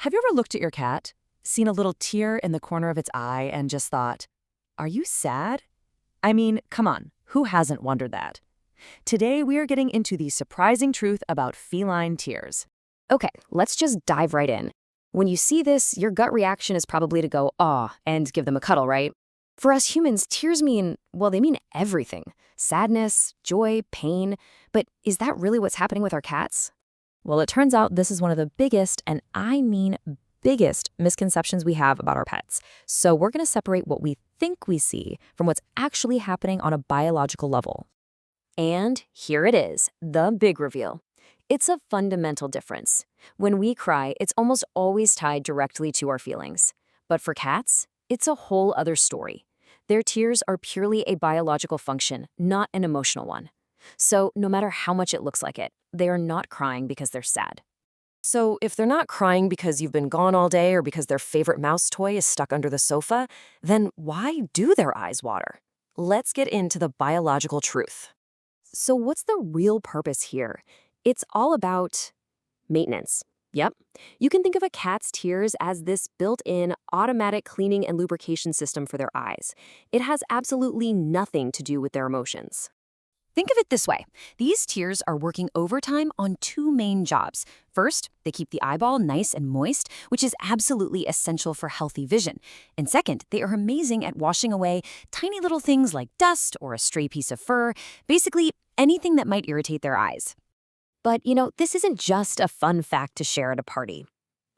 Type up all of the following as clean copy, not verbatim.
Have you ever looked at your cat, seen a little tear in the corner of its eye, and just thought, are you sad? I mean, come on, who hasn't wondered that? Today, we are getting into the surprising truth about feline tears. Okay, let's just dive right in. When you see this, your gut reaction is probably to go, aw, and give them a cuddle, right? For us humans, tears mean, well, they mean everything. Sadness, joy, pain. But is that really what's happening with our cats? Well, it turns out this is one of the biggest, and I mean biggest, misconceptions we have about our pets. So we're going to separate what we think we see from what's actually happening on a biological level. And here it is, the big reveal. It's a fundamental difference. When we cry, it's almost always tied directly to our feelings. But for cats, it's a whole other story. Their tears are purely a biological function, not an emotional one. So no matter how much it looks like it, they are not crying because they're sad. So if they're not crying because you've been gone all day or because their favorite mouse toy is stuck under the sofa, then why do their eyes water? Let's get into the biological truth. So what's the real purpose here? It's all about maintenance. Yep. You can think of a cat's tears as this built-in automatic cleaning and lubrication system for their eyes. It has absolutely nothing to do with their emotions. Think of it this way. These tears are working overtime on two main jobs. First, they keep the eyeball nice and moist, which is absolutely essential for healthy vision. And second, they are amazing at washing away tiny little things like dust or a stray piece of fur, basically anything that might irritate their eyes. But, this isn't just a fun fact to share at a party.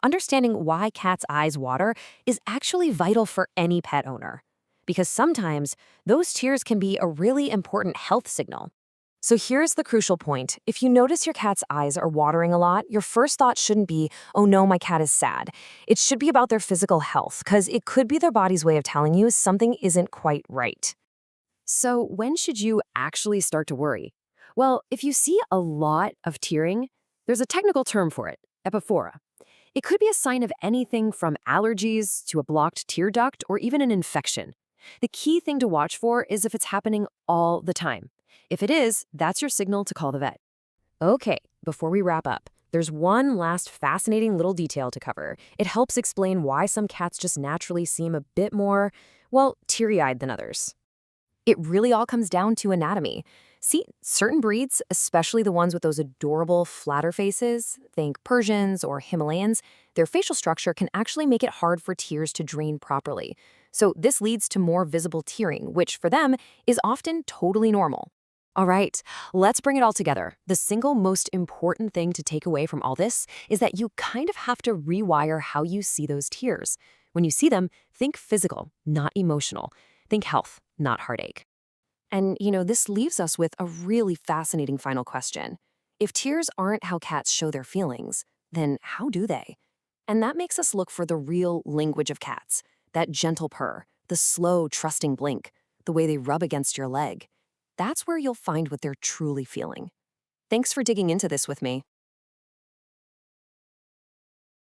Understanding why cats' eyes water is actually vital for any pet owner. Because sometimes those tears can be a really important health signal. So here's the crucial point. If you notice your cat's eyes are watering a lot, your first thought shouldn't be, oh no, my cat is sad. It should be about their physical health, because it could be their body's way of telling you something isn't quite right. So when should you actually start to worry? Well, if you see a lot of tearing, there's a technical term for it, epiphora. It could be a sign of anything from allergies to a blocked tear duct or even an infection. The key thing to watch for is if it's happening all the time. If it is, that's your signal to call the vet. Okay, before we wrap up, there's one last fascinating little detail to cover. It helps explain why some cats just naturally seem a bit more, well, teary-eyed than others. It really all comes down to anatomy. See, certain breeds, especially the ones with those adorable flatter faces, think Persians or Himalayans, their facial structure can actually make it hard for tears to drain properly. So this leads to more visible tearing, which for them is often totally normal. All right, let's bring it all together. The single most important thing to take away from all this is that you kind of have to rewire how you see those tears. When you see them, think physical, not emotional. Think health, not heartache. And, this leaves us with a really fascinating final question. If tears aren't how cats show their feelings, then how do they? And that makes us look for the real language of cats, that gentle purr, the slow, trusting blink, the way they rub against your leg. That's where you'll find what they're truly feeling. Thanks for digging into this with me.